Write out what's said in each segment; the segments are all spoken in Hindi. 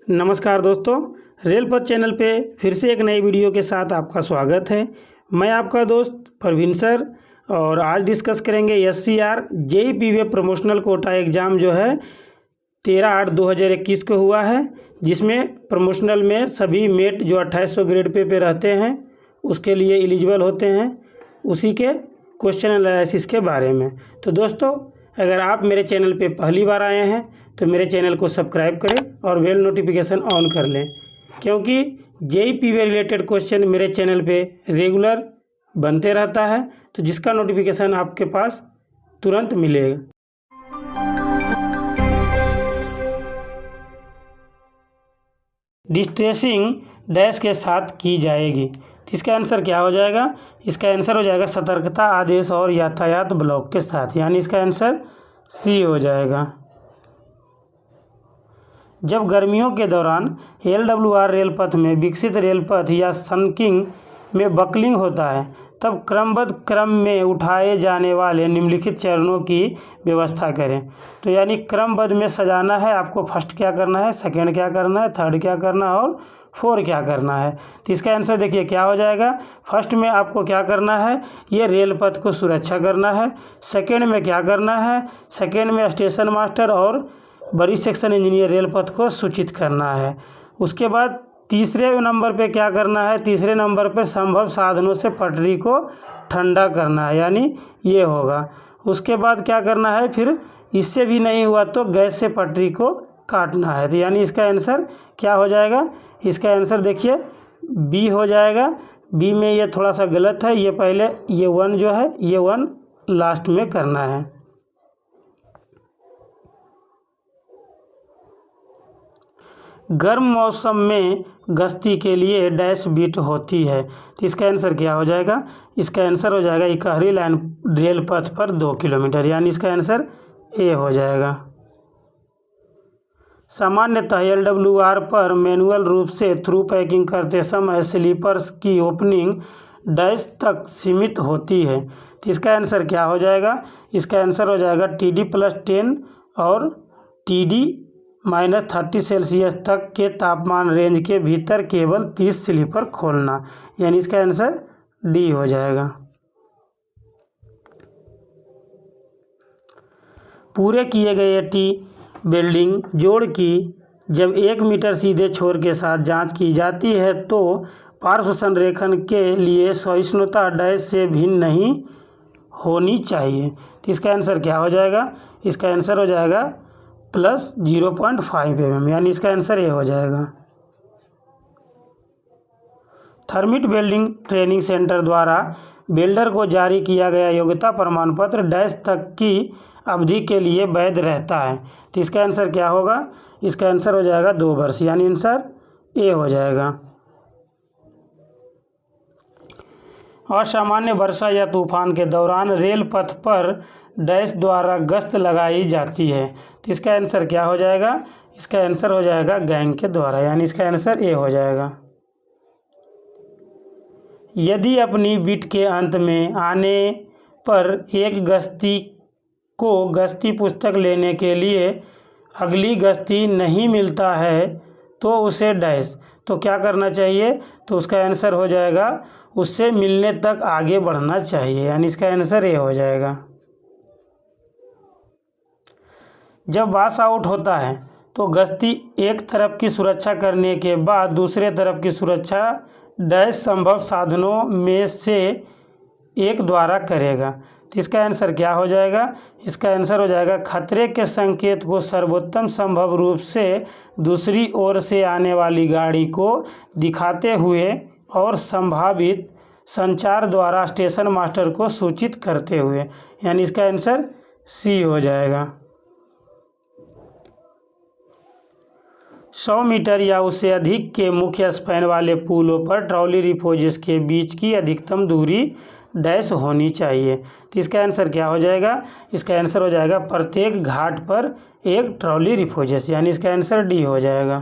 नमस्कार दोस्तों, रेल पथ चैनल पे फिर से एक नई वीडियो के साथ आपका स्वागत है। मैं आपका दोस्त परवीन सर और आज डिस्कस करेंगे SCR JEE promotional quota exam जो है 13/8/2021 को हुआ है, जिसमें प्रमोशनल में सभी मेट जो 2800 ग्रेड पे रहते हैं उसके लिए एलिजिबल होते हैं, उसी के क्वेश्चन एनालिसिस के बारे में। तो दोस्तों, अगर आप मेरे चैनल पे पहली बार आए हैं तो मेरे चैनल को सब्सक्राइब करें और बेल नोटिफिकेशन ऑन कर लें, क्योंकि JEE रिलेटेड क्वेश्चन मेरे चैनल पे रेगुलर बनते रहता है, तो जिसका नोटिफिकेशन आपके पास तुरंत मिलेगा। डिस्ट्रेसिंग डैश के साथ की जाएगी, तो इसका आंसर क्या हो जाएगा? इसका आंसर हो जाएगा सतर्कता आदेश और यातायात ब्लॉक के साथ, यानी इसका आंसर C हो जाएगा। जब गर्मियों के दौरान LWR रेल पथ में विकसित रेल पथ या सनकिंग में बकलिंग होता है, तब क्रमबद्ध क्रम में उठाए जाने वाले निम्नलिखित चरणों की व्यवस्था करें। तो यानी क्रमबद्ध में सजाना है, आपको फर्स्ट क्या करना है, सेकंड क्या करना है, थर्ड क्या करना है और फोर क्या करना है। तो इसका आंसर देखिए क्या हो जाएगा। फर्स्ट में आपको क्या करना है, ये रेल पथ को सुरक्षा करना है। सेकंड में क्या करना है, सेकंड में स्टेशन मास्टर और वरिष्ठ सेक्शन इंजीनियर रेल पथ को सूचित करना है। उसके बाद तीसरे नंबर पे क्या करना है, तीसरे नंबर पे संभव साधनों से पटरी को ठंडा करना है, यानी ये होगा। उसके बाद क्या करना है, फिर इससे भी नहीं हुआ तो गैस से पटरी को काटना है। तो यानी इसका आंसर क्या हो जाएगा? इसका आंसर देखिए B हो जाएगा। B में ये थोड़ा सा गलत है, ये पहले ये 1 जो है ये 1 लास्ट में करना है। गर्म मौसम में गश्ती के लिए डैश बीट होती है, तो इसका आंसर क्या हो जाएगा? इसका आंसर हो जाएगा इकहरी लाइन रेल पथ पर 2 किलोमीटर, यानी इसका आंसर A हो जाएगा। सामान्यतः LWR पर मैनुअल रूप से थ्रू पैकिंग करते समय स्लीपर्स की ओपनिंग डैश तक सीमित होती है, तो इसका आंसर क्या हो जाएगा? इसका आंसर हो जाएगा TD+10 और TD-30 सेल्सियस तक के तापमान रेंज के भीतर केवल 30 स्लीपर खोलना, यानी इसका आंसर D हो जाएगा। पूरे किए गए T वेल्डिंग जोड़ की जब 1 मीटर सीधे छोर के साथ जांच की जाती है तो पार्श्व संरेखण के लिए सहिष्णुता डैश से भिन्न नहीं होनी चाहिए, तो इसका आंसर क्या हो जाएगा? इसका आंसर हो जाएगा +0.5 mm, यानी इसका आंसर A हो जाएगा। थर्मिट वेल्डिंग ट्रेनिंग सेंटर द्वारा वेल्डर को जारी किया गया योग्यता प्रमाण पत्र डैश तक की अवधि के लिए वैध रहता है, तो इसका आंसर क्या होगा? इसका आंसर हो जाएगा 2 वर्ष, यानी आंसर A हो जाएगा। असामान्य वर्षा या तूफान के दौरान रेल पथ पर डैश द्वारा गश्त लगाई जाती है, तो इसका आंसर क्या हो जाएगा? इसका आंसर हो जाएगा गैंग के द्वारा, यानी इसका आंसर A हो जाएगा। यदि अपनी बिट के अंत में आने पर एक गश्ती को गश्ती पुस्तक लेने के लिए अगली गश्ती नहीं मिलता है तो उसे डैश, तो क्या करना चाहिए? तो उसका आंसर हो जाएगा उससे मिलने तक आगे बढ़ना चाहिए, यानी इसका आंसर A हो जाएगा। जब वाश आउट होता है तो गश्ती एक तरफ की सुरक्षा करने के बाद दूसरे तरफ की सुरक्षा डैश संभव साधनों में से एक द्वारा करेगा, तो इसका आंसर क्या हो जाएगा? इसका आंसर हो जाएगा खतरे के संकेत को सर्वोत्तम संभव रूप से दूसरी ओर से आने वाली गाड़ी को दिखाते हुए और संभावित संचार द्वारा स्टेशन मास्टर को सूचित करते हुए, यानी इसका आंसर C हो जाएगा। 100 मीटर या उससे अधिक के मुख्य स्पैन वाले पुलों पर ट्रॉली रिफोजेस के बीच की अधिकतम दूरी डैश होनी चाहिए, तो इसका आंसर क्या हो जाएगा? इसका आंसर हो जाएगा प्रत्येक घाट पर एक ट्रॉली रिफोजेस, यानी इसका आंसर D हो जाएगा।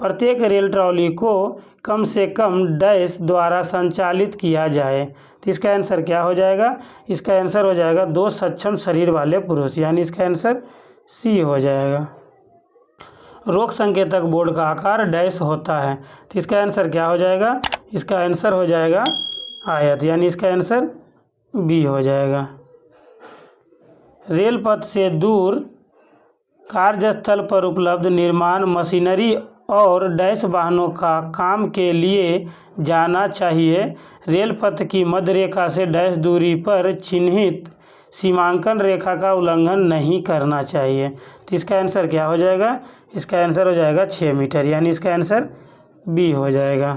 प्रत्येक रेल ट्रॉली को कम से कम डैश द्वारा संचालित किया जाए, तो इसका आंसर क्या हो जाएगा? इसका आंसर हो जाएगा 2 सक्षम शरीर वाले पुरुष, यानी इसका आंसर C हो जाएगा। रोक संकेतक बोर्ड का आकार डैश होता है। तो इसका आंसर क्या हो जाएगा? इसका आंसर हो जाएगा आयत, यानी इसका आंसर बी हो जाएगा। रेल पथ से दूर कार्यस्थल पर उपलब्ध निर्माण मशीनरी और डैश वाहनों का काम के लिए जाना चाहिए। रेल पथ की मध्य रेखा से डैश दूरी पर चिन्हित सीमांकन रेखा का उल्लंघन नहीं करना चाहिए। तो इसका आंसर क्या हो जाएगा? इसका आंसर हो जाएगा 6 मीटर, यानी इसका आंसर बी हो जाएगा।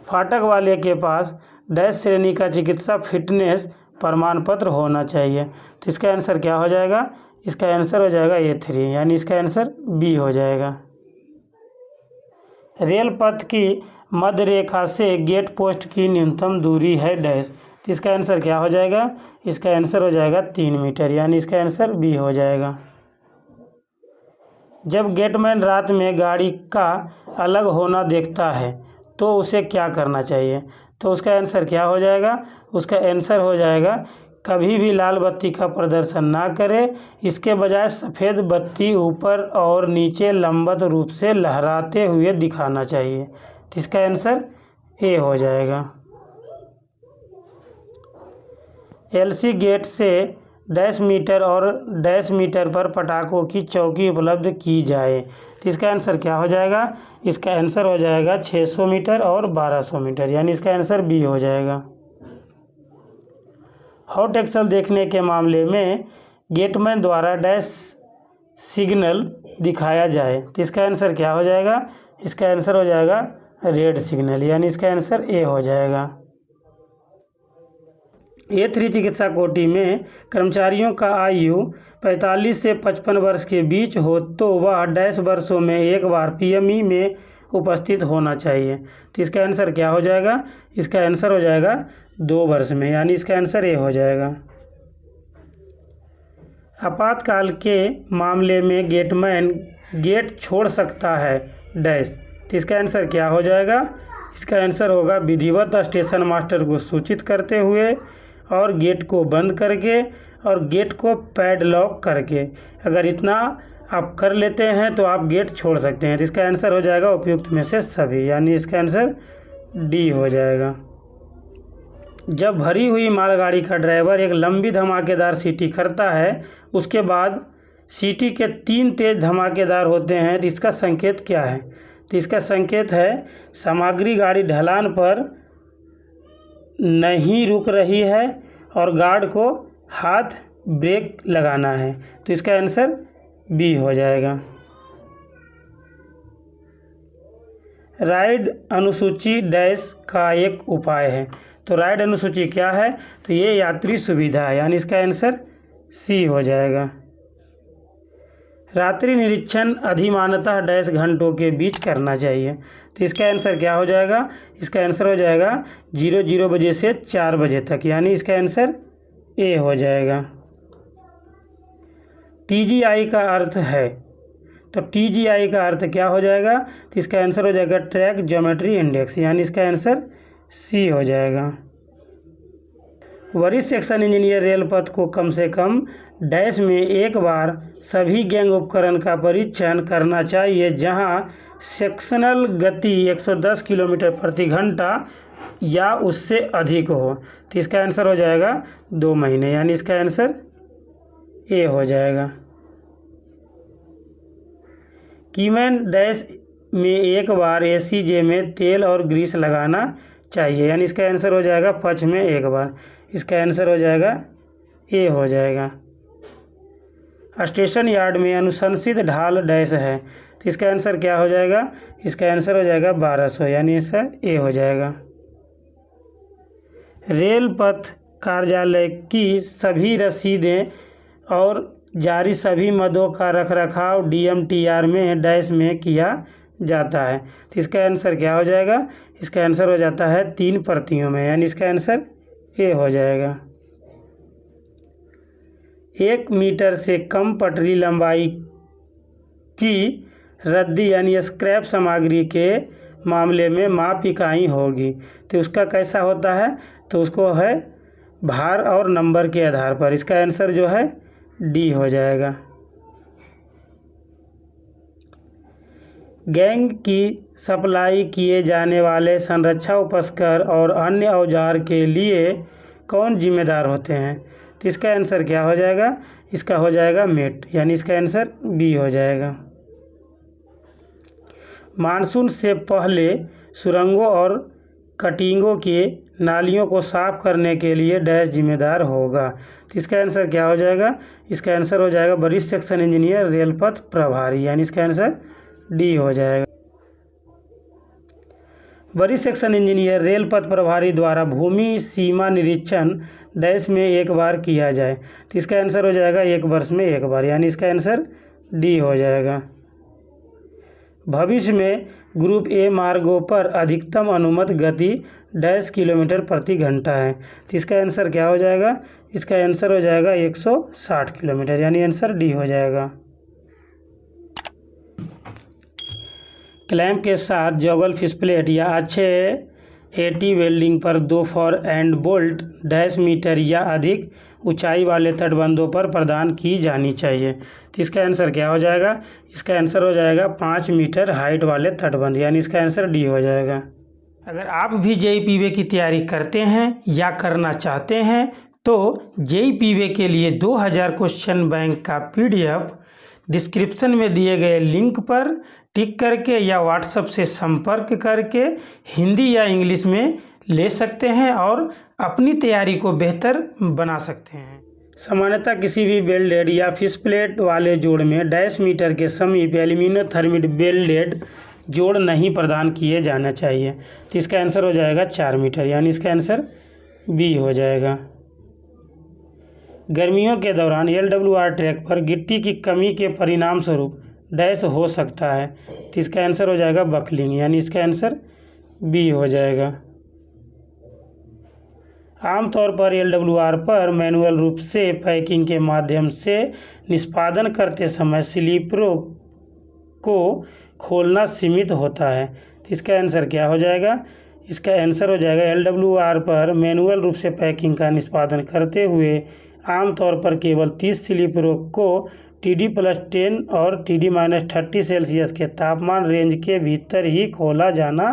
फाटक वाले के पास डैश श्रेणी का चिकित्सा फिटनेस प्रमाण पत्र होना चाहिए। तो इसका आंसर क्या हो जाएगा? इसका आंसर हो जाएगा A3, यानी इसका आंसर बी हो जाएगा। रेल पथ की मध्य रेखा से गेट पोस्ट की न्यूनतम दूरी है डैश। तो इसका आंसर क्या हो जाएगा? इसका आंसर हो जाएगा 3 मीटर, यानी इसका आंसर बी हो जाएगा। जब गेटमैन रात में गाड़ी का अलग होना देखता है तो उसे क्या करना चाहिए? तो उसका आंसर क्या हो जाएगा? उसका आंसर हो जाएगा कभी भी लाल बत्ती का प्रदर्शन ना करें, इसके बजाय सफ़ेद बत्ती ऊपर और नीचे लंबवत रूप से लहराते हुए दिखाना चाहिए। तो इसका आंसर ए हो जाएगा। एलसी गेट से डैश मीटर और डैश मीटर पर पटाखों की चौकी उपलब्ध की जाए। तो इसका आंसर क्या हो जाएगा? इसका आंसर हो जाएगा 600 मीटर और 1200 मीटर, यानी इसका आंसर बी हो जाएगा। हॉट एक्सल देखने के मामले में गेटमैन द्वारा डैश सिग्नल दिखाया जाए। तो इसका आंसर क्या हो जाएगा? इसका आंसर हो जाएगा रेड सिग्नल, यानी इसका आंसर ए हो जाएगा। A3 चिकित्सा कोटि में कर्मचारियों का आयु 45 से 55 वर्ष के बीच हो तो वह डैश वर्षों में एक बार PME में उपस्थित होना चाहिए। तो इसका आंसर क्या हो जाएगा? इसका आंसर हो जाएगा 2 वर्ष में, यानी इसका आंसर ए हो जाएगा। आपातकाल के मामले में गेटमैन गेट छोड़ सकता है डैश। तो इसका आंसर क्या हो जाएगा? इसका आंसर होगा विधिवत स्टेशन मास्टर को सूचित करते हुए और गेट को बंद करके और गेट को पैडलॉक करके। अगर इतना आप कर लेते हैं तो आप गेट छोड़ सकते हैं। तो इसका आंसर हो जाएगा उपयुक्त में से सभी, यानी इसका आंसर डी हो जाएगा। जब भरी हुई मालगाड़ी का ड्राइवर एक लंबी धमाकेदार सीटी करता है, उसके बाद सीटी के 3 तेज धमाकेदार होते हैं, तो इसका संकेत क्या है? तो इसका संकेत है सामग्री गाड़ी ढलान पर नहीं रुक रही है और गार्ड को हाथ ब्रेक लगाना है। तो इसका आंसर बी हो जाएगा। राइड अनुसूची डैश का एक उपाय है। तो राइड अनुसूची क्या है? तो ये यात्री सुविधा है, यानी इसका आंसर सी हो जाएगा। रात्रि निरीक्षण अधिमानतः डैश घंटों के बीच करना चाहिए। तो इसका आंसर क्या हो जाएगा? इसका आंसर हो जाएगा 00 बजे से 4 बजे तक, यानी इसका आंसर ए हो जाएगा। TGI का अर्थ है, तो TGI का अर्थ क्या हो जाएगा? तो इसका आंसर हो जाएगा ट्रैक ज्योमेट्री इंडेक्स, यानी इसका आंसर सी हो जाएगा। वरिष्ठ सेक्शन इंजीनियर रेल पथ को कम से कम डैश में एक बार सभी गैंग उपकरण का परीक्षण करना चाहिए जहां सेक्शनल गति 110 किलोमीटर प्रति घंटा या उससे अधिक हो। तो इसका आंसर हो जाएगा 2 महीने, यानी इसका आंसर ए हो जाएगा। कीमैन डैश में एक बार ACJ में तेल और ग्रीस लगाना चाहिए, यानी इसका आंसर हो जाएगा पक्ष में एक बार। इसका आंसर हो जाएगा ए हो जाएगा। स्टेशन यार्ड में अनुशंसित ढाल डैश है। तो इसका आंसर क्या हो जाएगा? इसका आंसर हो जाएगा 1200, यानी इसका ए हो जाएगा। रेल पथ कार्यालय की सभी रसीदें और जारी सभी मदों का रखरखाव DMTR में डैश में किया जाता है। तो इसका आंसर क्या हो जाएगा? इसका आंसर हो जाता है 3 प्रतियों में, यानी इसका आंसर ए हो जाएगा। 1 मीटर से कम पटरी लंबाई की रद्दी यानी स्क्रैप सामग्री के मामले में माप इकाई होगी। तो उसका कैसा होता है? तो उसको है भार और नंबर के आधार पर। इसका आंसर जो है डी हो जाएगा। गैंग की सप्लाई किए जाने वाले संरक्षा उपकरण और अन्य औजार के लिए कौन जिम्मेदार होते हैं? तो इसका आंसर क्या हो जाएगा? इसका हो जाएगा मेट, यानी इसका आंसर बी हो जाएगा। मानसून से पहले सुरंगों और कटिंगों के नालियों को साफ करने के लिए डैश जिम्मेदार होगा। तो इसका आंसर क्या हो जाएगा? इसका आंसर हो जाएगा वरिष्ठ सेक्शन इंजीनियर रेलपथ प्रभारी, यानी इसका आंसर डी हो जाएगा। वरिष्ठ सेक्शन इंजीनियर रेलपथ प्रभारी द्वारा भूमि सीमा निरीक्षण डैश में एक बार किया जाए। तो इसका आंसर हो जाएगा 1 वर्ष में 1 बार, यानी इसका आंसर डी हो जाएगा। भविष्य में ग्रुप ए मार्गों पर अधिकतम अनुमत गति डैश किलोमीटर प्रति घंटा है। तो इसका आंसर क्या हो जाएगा? इसका आंसर हो जाएगा 160 किलोमीटर, यानी आंसर डी हो जाएगा। क्लैंप के साथ जॉगल फिश प्लेट या अच्छे एटी वेल्डिंग पर 2 four and bolt dash metre या अधिक ऊंचाई वाले तटबंधों पर प्रदान की जानी चाहिए। तो इसका आंसर क्या हो जाएगा? इसका आंसर हो जाएगा 5 मीटर हाइट वाले तटबंध, यानी इसका आंसर डी हो जाएगा। अगर आप भी जेईई पीवे की तैयारी करते हैं या करना चाहते हैं तो जेईई पीवे के लिए 2000 क्वेश्चन बैंक का PDF डिस्क्रिप्शन में दिए गए लिंक पर टिक करके या व्हाट्सएप से संपर्क करके हिंदी या इंग्लिश में ले सकते हैं और अपनी तैयारी को बेहतर बना सकते हैं। सामान्यतः किसी भी वेल्डेड या फिश प्लेट वाले जोड़ में डैश मीटर के समीप एल्यूमिनियम वेल्डेड जोड़ नहीं प्रदान किए जाना चाहिए। तो इसका आंसर हो जाएगा 4 मीटर, यानी इसका आंसर बी हो जाएगा। गर्मियों के दौरान LWR ट्रैक पर गिट्टी की कमी के परिणाम स्वरूप डैश हो सकता है। तो इसका आंसर हो जाएगा बकलिंग, यानी इसका आंसर बी हो जाएगा। आमतौर पर LWR पर मैनुअल रूप से पैकिंग के माध्यम से निष्पादन करते समय स्लीपरों को खोलना सीमित होता है। तो इसका आंसर क्या हो जाएगा? इसका आंसर हो जाएगा LWR पर मैनुअल रूप से पैकिंग का निष्पादन करते हुए आमतौर पर केवल 30 स्लीपरों को TD+10 और TD-30 सेल्सियस के तापमान रेंज के भीतर ही खोला जाना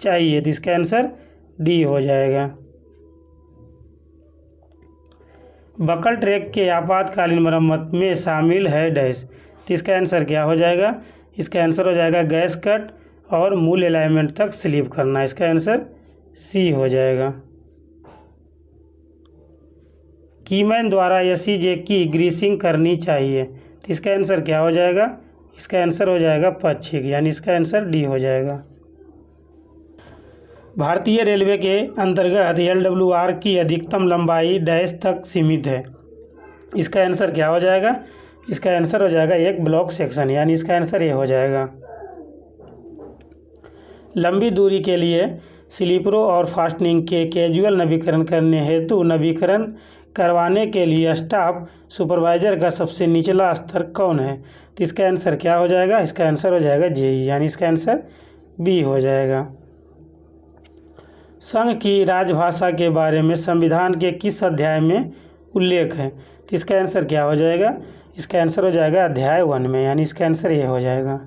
चाहिए। तो इसका आंसर डी हो जाएगा। बकल ट्रैक के आपातकालीन मरम्मत में शामिल है डैश। तो इसका आंसर क्या हो जाएगा? इसका आंसर हो जाएगा गैस कट और मूल अलाइनमेंट तक स्लीप करना। इसका आंसर सी हो जाएगा। कीमैन द्वारा SEJ की ग्रीसिंग करनी चाहिए। तो इसका आंसर क्या हो जाएगा? इसका आंसर हो जाएगा पच्छिक, यानी इसका आंसर डी हो जाएगा। भारतीय रेलवे के अंतर्गत LWR की अधिकतम लंबाई डैश तक सीमित है। इसका आंसर क्या हो जाएगा? इसका आंसर हो जाएगा एक ब्लॉक सेक्शन, यानी इसका आंसर ये हो जाएगा। लंबी दूरी के लिए स्लीपरों और फास्टनिंग के कैजुअल नवीकरण करने हेतु नवीकरण करवाने के लिए स्टाफ सुपरवाइजर का सबसे निचला स्तर कौन है? तो इसका आंसर क्या हो जाएगा? इसका आंसर हो जाएगा जेई, यानी इसका आंसर बी हो जाएगा। संघ की राजभाषा के बारे में संविधान के किस अध्याय में उल्लेख है? तो इसका आंसर क्या हो जाएगा? इसका आंसर हो जाएगा अध्याय 1 में, यानी इसका आंसर ये हो जाएगा।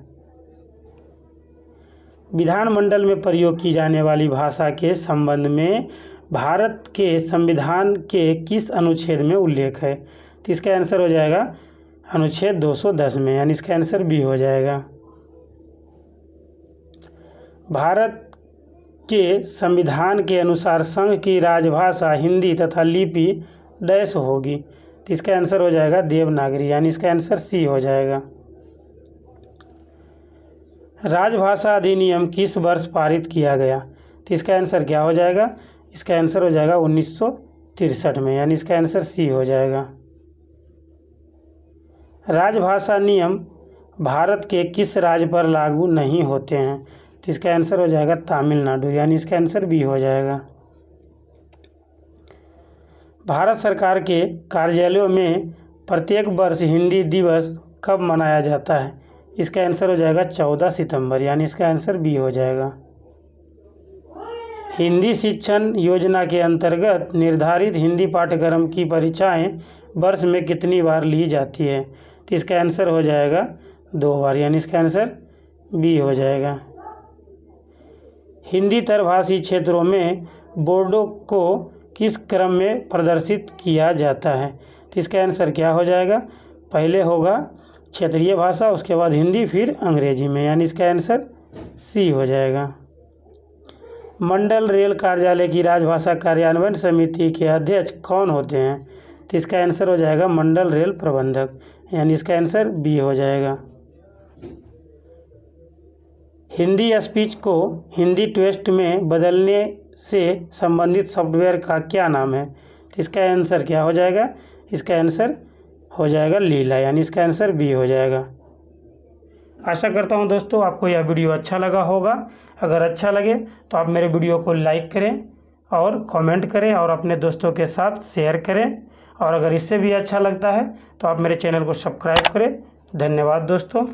विधानमंडल में प्रयोग की जाने वाली भाषा के संबंध में भारत के संविधान के किस अनुच्छेद में उल्लेख है? तो इसका आंसर हो जाएगा अनुच्छेद 210 में, यानी इसका आंसर बी हो जाएगा। भारत के संविधान के अनुसार संघ की राजभाषा हिंदी तथा लिपि डैश होगी। तो इसका आंसर हो जाएगा देवनागरी, यानी इसका आंसर सी हो जाएगा। राजभाषा अधिनियम किस वर्ष पारित किया गया? तो इसका आंसर क्या हो जाएगा? इसका आंसर हो जाएगा 1963 में, यानी इसका आंसर सी हो जाएगा। राजभाषा नियम भारत के किस राज्य पर लागू नहीं होते हैं? तो इसका आंसर हो जाएगा तमिलनाडु, यानी इसका आंसर बी हो जाएगा। भारत सरकार के कार्यालयों में प्रत्येक वर्ष हिंदी दिवस कब मनाया जाता है? इसका आंसर हो जाएगा 14 सितंबर, यानी इसका आंसर बी हो जाएगा। हिंदी शिक्षण योजना के अंतर्गत निर्धारित हिंदी पाठ्यक्रम की परीक्षाएं वर्ष में कितनी बार ली जाती है? तो इसका आंसर हो जाएगा 2 बार, यानी इसका आंसर बी हो जाएगा। हिंदी तरभाषी क्षेत्रों में बोर्डों को किस क्रम में प्रदर्शित किया जाता है? तो इसका आंसर क्या हो जाएगा? पहले होगा क्षेत्रीय भाषा, उसके बाद हिंदी, फिर अंग्रेजी में, यानी इसका आंसर सी हो जाएगा। मंडल रेल कार्यालय की राजभाषा कार्यान्वयन समिति के अध्यक्ष कौन होते हैं? तो इसका आंसर हो जाएगा मंडल रेल प्रबंधक, यानी इसका आंसर बी हो जाएगा। हिंदी स्पीच को हिंदी टेक्स्ट में बदलने से संबंधित सॉफ्टवेयर का क्या नाम है? तो इसका आंसर क्या हो जाएगा? इसका आंसर हो जाएगा लीला, यानी इसका आंसर बी हो जाएगा। आशा करता हूं दोस्तों आपको यह वीडियो अच्छा लगा होगा। अगर अच्छा लगे तो आप मेरे वीडियो को लाइक करें और कमेंट करें और अपने दोस्तों के साथ शेयर करें, और अगर इससे भी अच्छा लगता है तो आप मेरे चैनल को सब्सक्राइब करें। धन्यवाद दोस्तों।